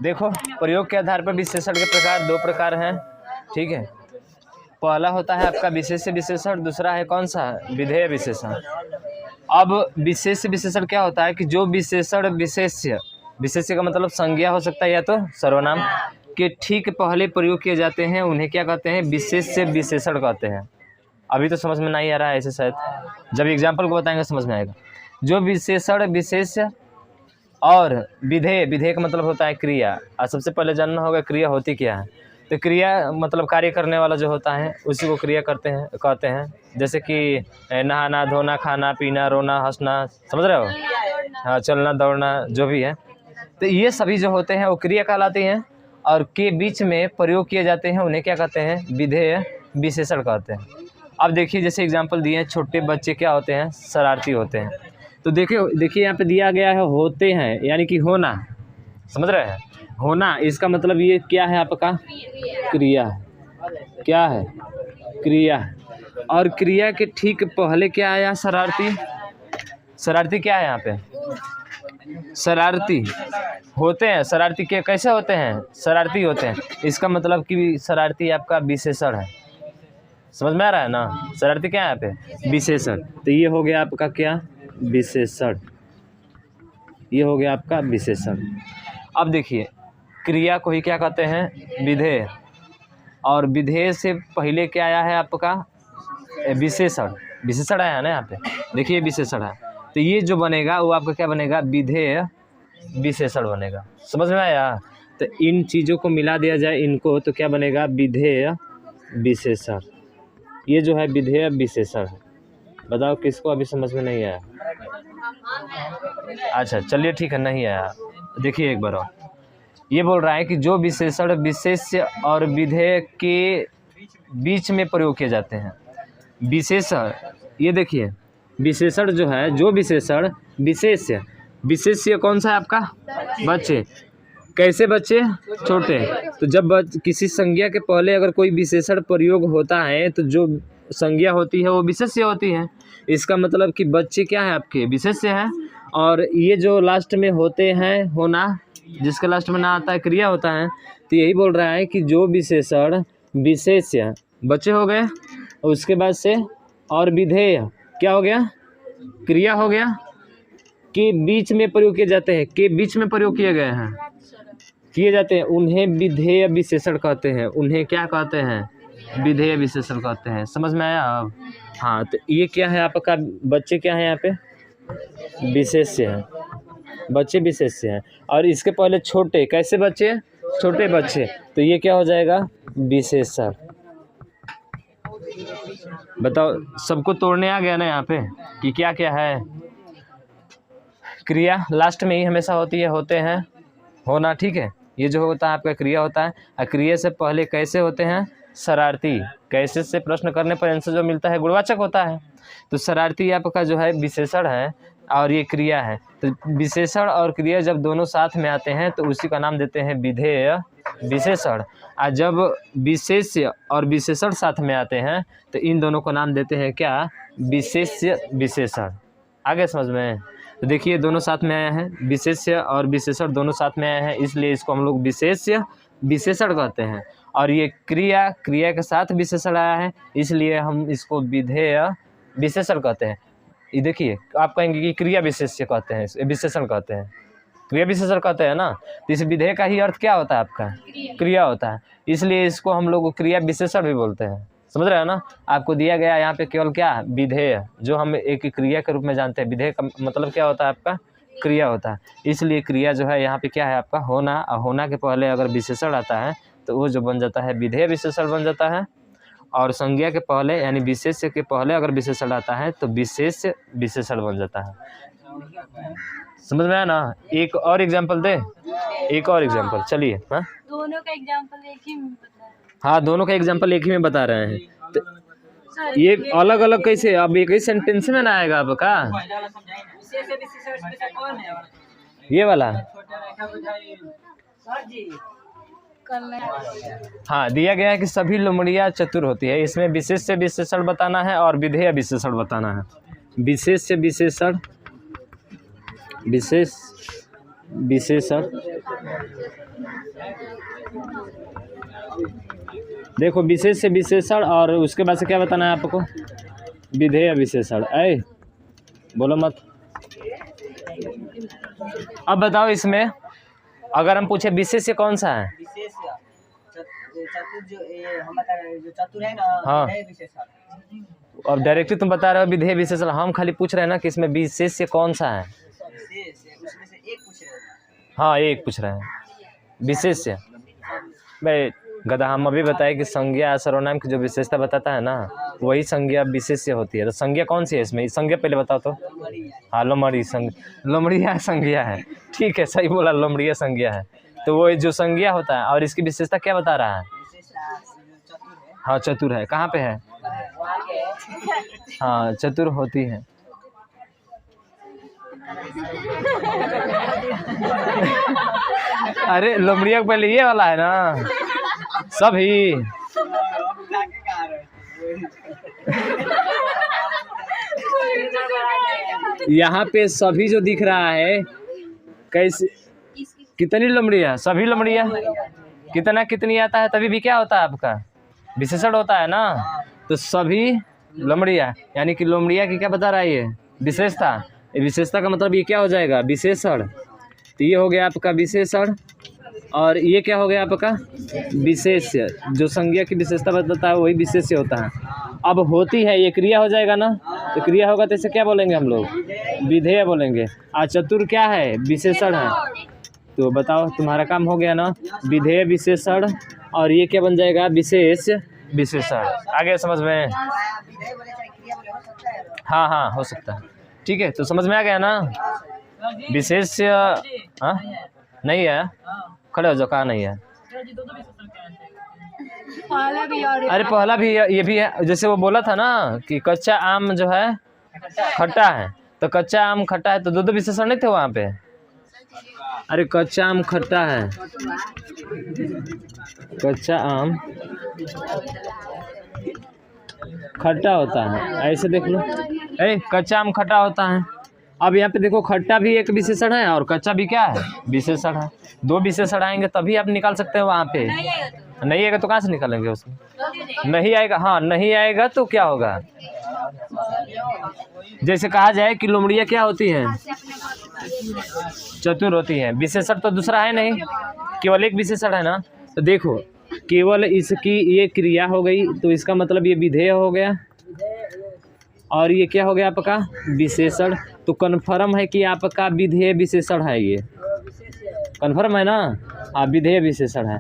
देखो प्रयोग के आधार पर विशेषण के प्रकार दो प्रकार हैं, ठीक है। पहला होता है आपका विशेष्य विशेषण, दूसरा है कौन सा, विधेय विशेषण। अब विशेष्य विशेषण क्या होता है कि जो विशेषण विशेष्य, विशेष्य का मतलब संज्ञा हो सकता है या तो सर्वनाम के ठीक पहले प्रयोग किए जाते हैं, उन्हें क्या कहते हैं, विशेष्य विशेषण कहते हैं। अभी तो समझ में नहीं आ रहा है ऐसे, शायद जब एग्जाम्पल को बताएंगे समझ में आएगा। जो विशेषण विशेष्य और विधेय, विधेय का मतलब होता है क्रिया, और सबसे पहले जानना होगा क्रिया होती क्या है। तो क्रिया मतलब कार्य करने वाला जो होता है उसी को क्रिया कहते हैं। जैसे कि नहाना, धोना, खाना, पीना, रोना, हंसना, समझ रहे हो, हाँ, चलना, दौड़ना, जो भी है, तो ये सभी जो होते हैं वो क्रिया कहलाती हैं, और के बीच में प्रयोग किए जाते हैं उन्हें क्या कहते हैं, विधेय विशेषण कहते हैं। अब देखिए जैसे एग्जाम्पल दिए हैं, छोटे बच्चे क्या होते हैं, शरारती होते हैं। तो देखिए यहाँ पे दिया गया है होते हैं, यानी कि होना, समझ रहे हैं, होना, इसका मतलब ये क्या है आपका, क्रिया है, क्या है, क्रिया है। और क्रिया के ठीक पहले क्या आया, शरारती। शरारती क्या है यहाँ पे, शरारती होते हैं, शरारती के कैसे होते हैं, शरारती होते हैं, इसका मतलब कि शरारती आपका विशेषण है। समझ में आ रहा है ना, शरारती क्या है यहाँ पे, विशेषण। तो ये हो गया आपका क्या, विशेषण, ये हो गया आपका विशेषण। अब देखिए क्रिया को ही क्या कहते हैं, विधेय, और विधेय से पहले क्या आया है आपका, विशेषण। विशेषण आया है ना यहाँ पे, देखिए विशेषण है, तो ये जो बनेगा वो आपका क्या बनेगा, विधेय विशेषण बनेगा। समझ में आया। तो इन चीज़ों को मिला दिया जाए इनको, तो क्या बनेगा, विधेय विशेषण। ये जो है विधेय विशेषण है। बताओ किसको अभी समझ में नहीं आया। अच्छा चलिए ठीक है, नहीं आया, देखिए एक बार और। ये बोल रहा है कि जो विशेषण विशेष्य और विधेय के बीच में प्रयोग किए जाते हैं, विशेषण, ये देखिए विशेषण जो है, जो विशेषण विशेष्य, विशेष्य कौन सा है आपका, बच्चे, कैसे बच्चे, छोटे। तो जब किसी संज्ञा के पहले अगर कोई विशेषण प्रयोग होता है तो जो संज्ञा होती है वो विशेष्य होती है। इसका मतलब कि बच्चे क्या है आपके, विशेष्य है। और ये जो लास्ट में होते हैं, होना, जिसके लास्ट में ना आता है क्रिया होता है, तो यही बोल रहा है कि जो विशेषण विशेष्य बच्चे हो गए, उसके बाद से और विधेय क्या हो गया, क्रिया हो गया, के बीच में प्रयोग किए जाते हैं, के बीच में प्रयोग किए गए हैं, किए जाते हैं, उन्हें विधेय विशेषण कहते हैं। उन्हें क्या कहते हैं, विधेय विशेषण कहते हैं। समझ में आया अब। हाँ, तो ये क्या है आपका, बच्चे क्या है यहाँ पे, विशेष्य है, बच्चे विशेष्य हैं। और इसके पहले छोटे, कैसे बच्चे, छोटे बच्चे, तो ये क्या हो जाएगा, विशेषण। बताओ सबको तोड़ने आ गया ना यहाँ पे कि क्या क्या है। क्रिया लास्ट में ही हमेशा होती है, होते हैं, होना, ठीक है, ये जो होता है आपका क्रिया होता है। और क्रिया से पहले कैसे होते हैं, शरारती। कैसे से प्रश्न करने पर आंसर जो मिलता है गुणवाचक होता है। तो शरारती आपका जो है विशेषण है और ये क्रिया है। तो विशेषण और क्रिया जब दोनों साथ में आते हैं तो उसी का नाम देते हैं विधेय विशेषण। और जब विशेष्य और विशेषण साथ में आते हैं तो इन दोनों को नाम देते हैं क्या, विशेष्य विशेषण। आगे समझ में। तो देखिए दोनों साथ में आया है, विशेष्य और विशेषण दोनों साथ में आया है, इसलिए इसको हम लोग विशेष्य विशेषण कहते हैं। और ये क्रिया, क्रिया के साथ विशेषण आया है, इसलिए हम इसको विधेय विशेषण कहते हैं। ये देखिए आप कहेंगे कि क्रिया विशेष्य कहते हैं, विशेषण कहते हैं, क्रिया विशेषण कहते हैं ना। तो इस विधेय का ही अर्थ क्या होता है आपका, क्रिया होता है, इसलिए इसको हम लोग क्रिया विशेषण भी बोलते हैं। समझ रहे हो ना। आपको दिया गया यहाँ पे केवल क्या, विधेय, जो हम एक क्रिया के रूप में जानते हैं। विधेय का मतलब क्या होता है आपका, क्रिया होता है। इसलिए क्रिया जो है यहाँ पे क्या है आपका, होना। और होना के पहले अगर विशेषण आता है तो वो जो बन जाता है विधेय विशेषण बन जाता है। और संज्ञा के पहले यानी विशेष्य के पहले अगर विशेषण आता है तो विशेष विशेषण बन जाता है। समझ में आया ना। एक और एग्जांपल दे, एक और एग्जांपल, चलिए। हाँ, दोनों का एग्जांपल एक ही में बता रहे हैं। हाँ, दोनों का एग्जांपल एक ही में बता रहे हैं। तो ये अलग अलग कैसे, अब एक ही सेंटेंस में ना आएगा आपका ये वाला। हाँ, दिया गया है कि सभी लोमड़ियाँ चतुर होती है। इसमें विशेष से विशेषण बताना है और विधेय विशेषण बताना है। विशेष से विशेषण, विशेष विशेषण। देखो विशेष से विशेषण और उसके बाद से क्या बताना है आपको, विधेय विशेषण। ऐ बोलो मत। अब बताओ इसमें अगर हम पूछे विशेष्य कौन सा है? चतुर है ना, हाँ। विधेय विशेषण। अब डायरेक्टली तुम बता रहे हो विधेय विशेषण, हम खाली पूछ रहे हैं ना कि इसमें विशेष्य कौन सा है। विशेष है, उसमें से एक पूछ रहे हैं। हाँ एक पूछ रहे हैं विशेष्य। भाई गधा, हम अभी बताए कि संज्ञा सर्वनाम की जो विशेषता बताता है ना वही संज्ञा विशेष्य होती है। तो संज्ञा कौन सी है इसमें, संज्ञा पहले बताओ तो। हाँ लोमड़ी, लोमड़िया संज्ञा है। ठीक है सही बोला, लोमड़िया संज्ञा है। तो वो जो संज्ञा होता है और इसकी विशेषता क्या बता रहा है? हाँ चतुर है। कहाँ पे है? हाँ चतुर होती है। अरे लोमड़िया के पहले ये वाला है ना सभी। यहाँ पे सभी जो दिख रहा है कैसे, कितनी लोमड़िया? सभी लोमड़िया। कितना कितनी आता है तभी भी क्या होता है आपका विशेषण होता है ना। तो सभी लोमड़िया, यानी कि लोमड़िया की क्या बता रहा है ये विशेषता। विशेषता का मतलब ये क्या हो जाएगा, विशेषण। तो ये हो गया आपका विशेषण और ये क्या हो गया आपका विशेष्य। जो संज्ञा की विशेषता बताता है वही विशेष्य होता है। अब होती है ये क्रिया हो जाएगा ना, तो क्रिया होगा तो इसे क्या बोलेंगे हम लोग, विधेय बोलेंगे। और चतुर क्या है, विशेषण है। तो बताओ तुम्हारा काम हो गया ना, विधेय विशेषण और ये क्या बन जाएगा, विशेष विशेषण। आगे समझ में? विधेय बोले चाहे क्रिया बोले, हो सकता है। हाँ हाँ हो सकता है। ठीक है तो समझ में आ गया ना। विशेष हाँ नहीं है, खड़े हो जाओ, कहाँ नहीं है? पहला भी और अरे पहला भी ये भी है। जैसे वो बोला था ना कि कच्चा आम जो है खट्टा है, तो कच्चा आम खट्टा है तो दो विशेषण नहीं थे वहाँ पे। अरे कच्चा आम खट्टा है, कच्चा आम खट्टा होता है, ऐसे देख लो। कच्चा आम खट्टा होता है। अब यहाँ पे देखो खट्टा भी एक विशेषण है और कच्चा भी क्या है, विशेषण है। दो विशेषण आएंगे तभी आप निकाल सकते हैं वहाँ पे। नहीं आएगा तो कहाँ से निकालेंगे उसको? नहीं आएगा, हाँ नहीं आएगा तो क्या होगा, जैसे कहा जाए कि लोमड़िया क्या होती है, चतुर होती है। विशेषण तो दूसरा है नहीं, केवल एक विशेषण है ना। तो देखो केवल इसकी ये क्रिया हो गई तो इसका मतलब ये विधेय हो गया और ये क्या हो गया आपका विशेषण। तो कन्फर्म है कि आपका विधेय विशेषण है, ये कन्फर्म है ना। आप विधेय विशेषण है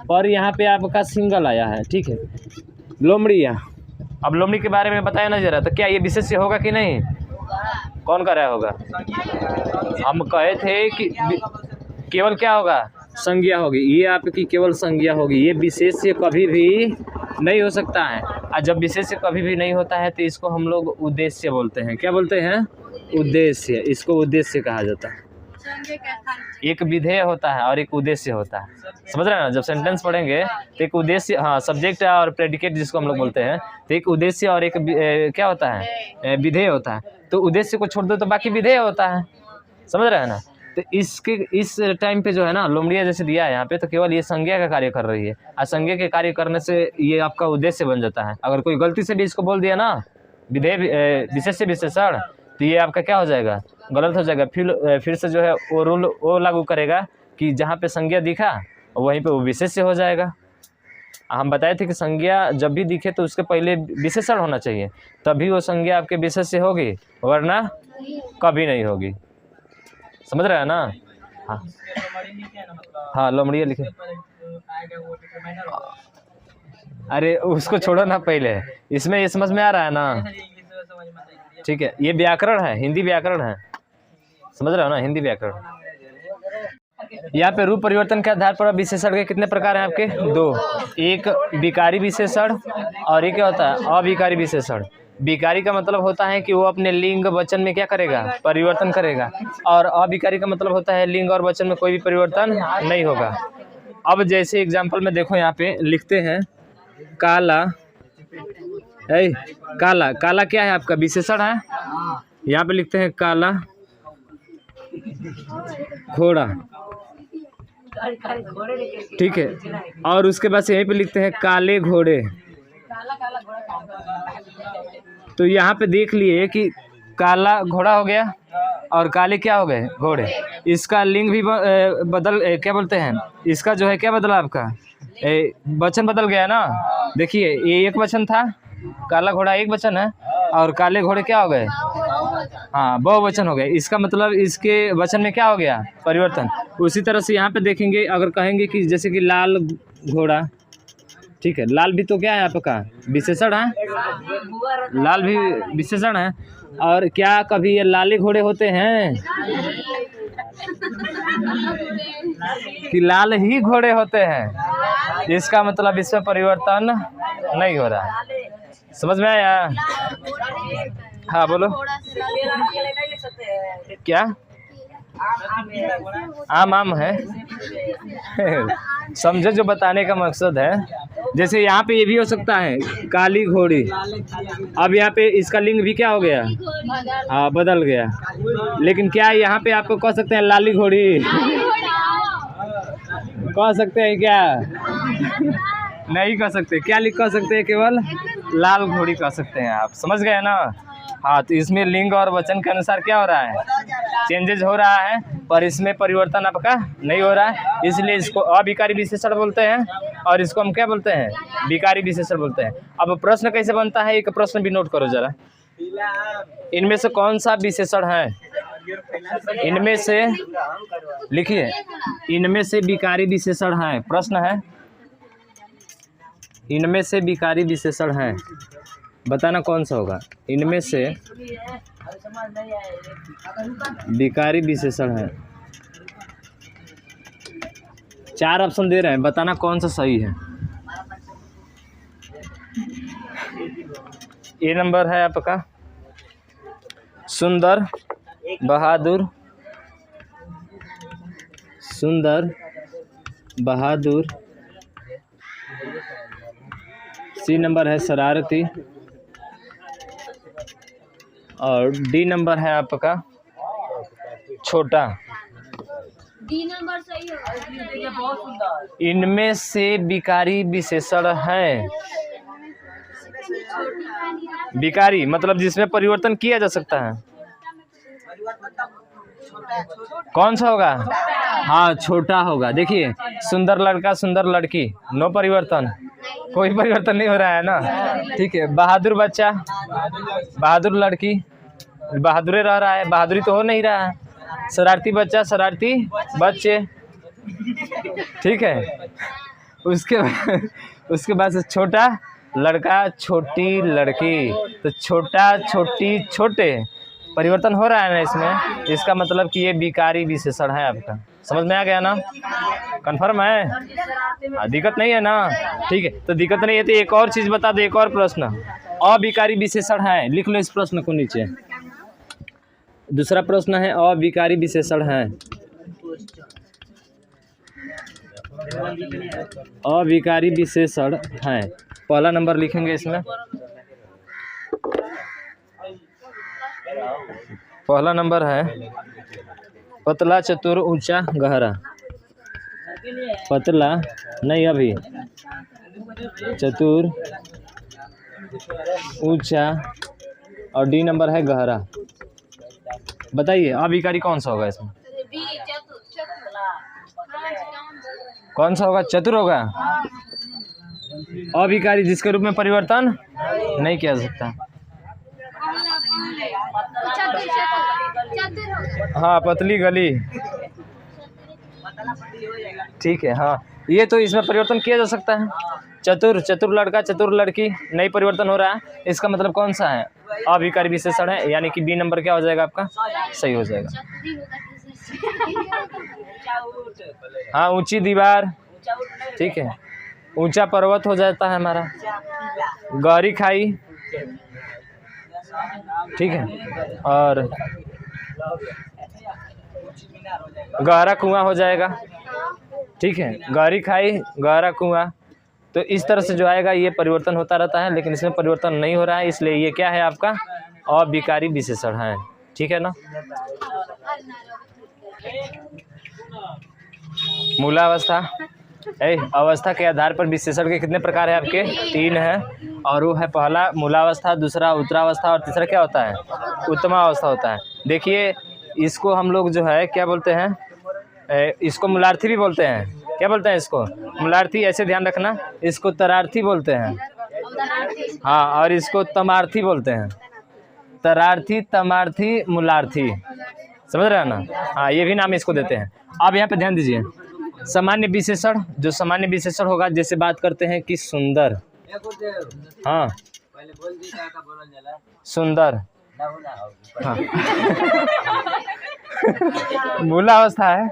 पर यहाँ पे आपका सिंगल आया है। ठीक है लोमड़िया। अब लोमड़ी के बारे में बताया ना जरा, तो क्या ये विशेष्य होगा कि नहीं? कौन कर रहा होगा? हम कहे थे कि केवल क्या होगा, संज्ञा होगी। ये आपकी केवल संज्ञा होगी, ये विशेष्य कभी भी नहीं हो सकता है। और जब विशेष्य कभी भी नहीं होता है तो इसको हम लोग उद्देश्य बोलते हैं। क्या बोलते हैं? उद्देश्य। इसको उद्देश्य कहा जाता है। एक विधेय होता है और एक उद्देश्य होता है, समझ रहे हैं ना। जब सेंटेंस पढ़ेंगे तो एक उद्देश्य, हाँ सब्जेक्ट और प्रेडिकेट जिसको हम लोग बोलते हैं, तो एक उद्देश्य और एक क्या होता है, विधेय होता है। तो उद्देश्य को छोड़ दो तो बाकी विधेय होता है, समझ रहे हैं ना। तो इसके इस टाइम पे जो है ना लोमड़िया जैसे दिया है यहाँ पे, तो केवल ये संज्ञा का कार्य कर रही है और संज्ञा के कार्य करने से ये आपका उद्देश्य बन जाता है। अगर कोई गलती से भी इसको बोल दिया ना विधेय विशेष्य विशेषण, तो ये आपका क्या हो जाएगा, गलत हो जाएगा। फिर से जो है वो रूल वो लागू करेगा कि जहाँ पे संज्ञा दिखा वहीं पे वो विशेष्य हो जाएगा। हम बताए थे कि संज्ञा जब भी दिखे तो उसके पहले विशेषण होना चाहिए, तभी वो संज्ञा आपके विशेष्य होगी, वरना कभी नहीं होगी। समझ रहे हैं ना। हाँ हाँ लोमड़िया लिखे। अरे उसको छोड़ो ना, पहले इसमें ये समझ में आ रहा है ना। ठीक है ये व्याकरण है, हिंदी व्याकरण है, समझ रहे हो ना, हिंदी व्याकरण। यहाँ पे रूप परिवर्तन के आधार पर विशेषण के कितने प्रकार हैं आपके? दो। एक विकारी विशेषण और एक क्या होता है, अविकारी विशेषण। विकारी का मतलब होता है कि वो अपने लिंग वचन में क्या करेगा, परिवर्तन करेगा, और अविकारी का मतलब होता है लिंग और वचन में कोई भी परिवर्तन नहीं होगा। अब जैसे एग्जाम्पल में देखो यहाँ पे लिखते हैं काला, काला, काला क्या है आपका विशेषण है। यहाँ पे लिखते हैं काला घोड़ा, ठीक है। और उसके बाद यहीं पे लिखते हैं काले घोड़े। तो यहाँ पे देख लिए कि काला घोड़ा हो गया और काले क्या हो गए, घोड़े। इसका लिंग भी क्या बोलते हैं, इसका जो है क्या बदला आपका, वचन बदल गया ना। देखिए ये एक वचन था, काला घोड़ा एक वचन है, और काले घोड़े क्या हो गए, हाँ बहुवचन हो गए। इसका मतलब इसके वचन में क्या हो गया, परिवर्तन। उसी तरह से यहाँ पे देखेंगे, अगर कहेंगे कि जैसे कि लाल घोड़ा, ठीक है, लाल भी तो क्या है आपका, विशेषण है, लाल भी विशेषण है। और क्या कभी ये लाले घोड़े होते हैं कि लाल ही घोड़े होते हैं, इसका मतलब इसमें परिवर्तन नहीं हो रहा है। समझ में आया? हाँ बोलो क्या, आम है समझो जो बताने का मकसद है। जैसे यहाँ पे ये भी हो सकता है काली घोड़ी, अब यहाँ पे इसका लिंग भी क्या हो गया, हाँ बदल गया। लेकिन क्या यहाँ पे आपको कह सकते हैं लाली घोड़ी, कह सकते हैं क्या, नहीं कह सकते। क्या कह सकते हैं, केवल लाल घोड़ी कह सकते हैं आप। समझ गए ना? हाँ, तो इसमें लिंग और वचन के अनुसार क्या हो रहा है, चेंजेज हो रहा है, पर इसमें परिवर्तन आपका नहीं हो रहा है, इसलिए इसको अविकारी विशेषण बोलते हैं और इसको हम क्या बोलते हैं, विकारी विशेषण बोलते हैं। अब प्रश्न कैसे बनता है, एक प्रश्न भी नोट करो जरा। इनमें से कौन सा विशेषण है, इनमें से लिखिए, इनमें से विकारी विशेषण है, प्रश्न है इनमें से विकारी विशेषण है, बताना कौन सा होगा। इनमें से विकारी विशेषण है, 4 ऑप्शन दे रहे हैं, बताना कौन सा सही है। ए नंबर है आपका सुंदर बहादुर, सुंदर बहादुर। सी नंबर है शरारती, और डी नंबर है आपका छोटा। डी नंबर सही होगा। इनमें से विकारी विशेषण है, विकारी मतलब जिसमें परिवर्तन किया जा सकता है, कौन सा होगा, हाँ छोटा होगा। देखिए सुंदर लड़का सुंदर लड़की, नो परिवर्तन, कोई परिवर्तन नहीं हो रहा है ना, ठीक है। बहादुर बच्चा बहादुर लड़की, बहादुर रह रहा है, बहादुरी तो हो नहीं रहा है। शरारती बच्चा शरारती बच्चे, ठीक है। उसके बाद से छोटा लड़का छोटी लड़की, तो छोटा छोटी छोटे, परिवर्तन हो रहा है ना इसमें, इसका मतलब कि ये विकारी विशेषण है आपका। समझ में आ गया ना, कंफर्म है, दिक्कत नहीं है ना, ठीक है। तो दिक्कत नहीं है तो एक और चीज़ बता दो, एक और प्रश्न, अविकारी विशेषण है, लिख लो इस प्रश्न को नीचे। दूसरा प्रश्न है अविकारी विशेषण है, अविकारी विशेषण है, पहला नंबर लिखेंगे इसमें। पहला नंबर है पतला चतुर ऊंचा गहरा, पतला नहीं अभी, चतुर ऊंचा, और डी नंबर है गहरा। बताइए अविकारी कौन सा होगा इसमें, कौन सा होगा, चतुर होगा। अविकारी जिसके रूप में परिवर्तन नहीं किया जा सकता, हाँ पतली गली, ठीक है। हाँ ये तो इसमें परिवर्तन किया जा सकता है, चतुर चतुर लड़का चतुर लड़की, नहीं परिवर्तन हो रहा है, इसका मतलब कौन सा है, अविकारी विशेषण है, यानी कि बी नंबर क्या हो जाएगा आपका, सही हो जाएगा। हाँ ऊंची दीवार, ठीक है, ऊंचा पर्वत हो जाता है हमारा, गहरी खाई, ठीक है, और गहरा कुआं हो जाएगा, ठीक है, गहरी खाई गहरा कुआं। तो इस तरह से जो आएगा ये परिवर्तन होता रहता है, लेकिन इसमें परिवर्तन नहीं हो रहा है, इसलिए ये क्या है आपका अविकारी विशेषण है, ठीक है ना। मूलावस्था अवस्था के आधार पर विशेषण के कितने प्रकार है आपके? 3 है। और वो है पहला मूलावस्था, दूसरा उत्तरावस्था और तीसरा क्या होता है? उत्तमावस्था होता है। देखिए इसको हम लोग जो है क्या बोलते हैं, इसको मूलार्थी भी बोलते हैं। क्या बोलते हैं इसको? मूलार्थी। ऐसे ध्यान रखना, इसको तरार्थी बोलते हैं। हाँ, और इसको तमार्थी बोलते हैं। तरार्थी, तमार्थी, मूलार्थी, समझ रहे हैं ना? हाँ, ये भी नाम इसको देते हैं। अब यहाँ पे ध्यान दीजिए, सामान्य विशेषण, जो सामान्य विशेषण होगा, जैसे बात करते हैं कि सुंदर, हाँ सुंदर, हाँ मूलावस्था है,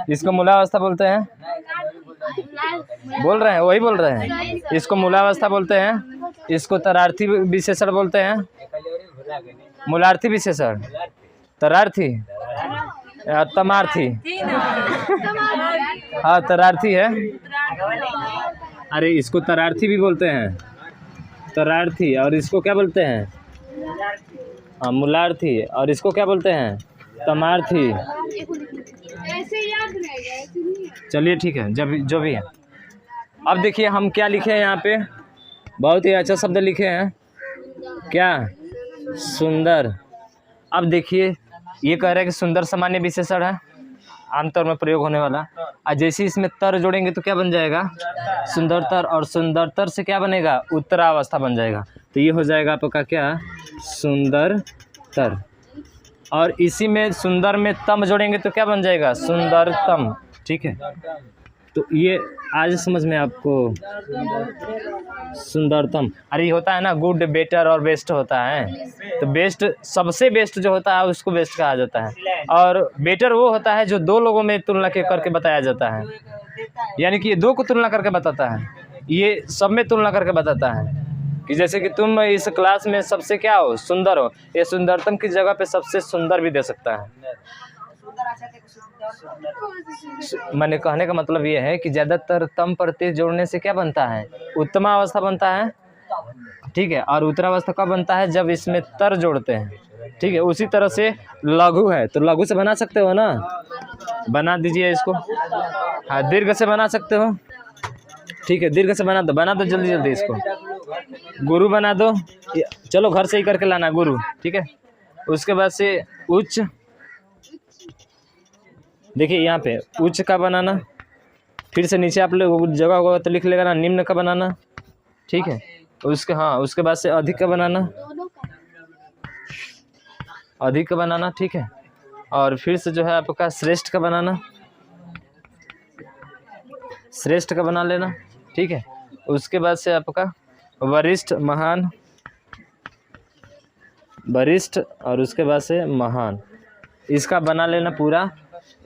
इसको मूलावस्था बोलते हैं। बोल रहे हैं, वही बोल रहे हैं, इसको मूलावस्था बोलते हैं। इसको तरार्थी विशेषण बोलते हैं। मूलार्थी विशेषण, तरार्थी, तमार्थी, हाँ तरार्थी है। अरे इसको तरार्थी भी बोलते हैं, तरार्थी। और इसको क्या बोलते हैं? हाँ मूलार्थी। और इसको क्या बोलते हैं? तमार्थी। चलिए ठीक है, जब जो भी है। अब देखिए हम क्या लिखे हैं यहाँ पे, बहुत ही अच्छा शब्द लिखे हैं, क्या? सुंदर। अब देखिए ये कह रहा है कि सुंदर सामान्य विशेषण है, आमतौर में प्रयोग होने वाला। और जैसे इसमें तर जोड़ेंगे तो क्या बन जाएगा? सुंदरतर। और सुंदरतर से क्या बनेगा? उत्तरावस्था बन जाएगा। तो ये हो जाएगा आपका क्या? सुंदरतर। और इसी में सुंदर में तम जोड़ेंगे तो क्या बन जाएगा? सुंदरतम। ठीक है, तो ये आज समझ में आपको सुंदरतम। अरे ये होता है ना, गुड, बेटर और बेस्ट होता है। तो बेस्ट, सबसे बेस्ट जो होता है उसको बेस्ट कहा जाता है। और बेटर वो होता है जो दो लोगों में तुलना के करके बताया जाता है, यानी कि ये दो को तुलना करके बताता है, ये सब में तुलना करके बताता है। कि जैसे कि तुम इस क्लास में सबसे क्या हो? सुंदर हो। ये सुंदरतम की जगह पे सबसे सुंदर भी दे सकता है। मैंने कहने का मतलब ये है कि ज़्यादातर तम प्रत्यय जोड़ने से क्या बनता है? उत्तमा अवस्था बनता है। ठीक है, और उत्तरावस्था कब बनता है? जब इसमें तर जोड़ते हैं। ठीक है, उसी तरह से लघु है, तो लघु से बना सकते हो ना? बना दीजिए इसको। हाँ, दीर्घ से बना सकते हो। ठीक है, दीर्घ से बना दो जल्दी जल्दी इसको। गुरु बना दो, चलो घर से ही करके लाना गुरु। ठीक है, उसके बाद से उच्च, देखिए यहाँ पे उच्च का बनाना, फिर से नीचे आप लोग जगह होगा तो लिख लेगा ना, निम्न का बनाना। ठीक है, उसके हाँ उसके बाद से अधिक का बनाना, अधिक का बनाना। ठीक है, और फिर से जो है आपका श्रेष्ठ का बनाना, श्रेष्ठ का बना लेना। ठीक है, उसके बाद से आपका वरिष्ठ, महान, वरिष्ठ, और उसके बाद से महान, इसका बना लेना पूरा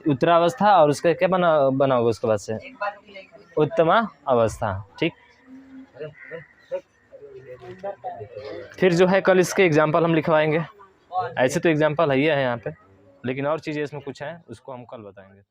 उत्तरावस्था। और उसका क्या बनाओगे उसके बाद से? उत्तमा अवस्था। ठीक, फिर जो है कल इसके एग्जाम्पल हम लिखवाएंगे। ऐसे तो एग्जाम्पल है ही है यहाँ पे, लेकिन और चीज़ें इसमें कुछ हैं, उसको हम कल बताएंगे।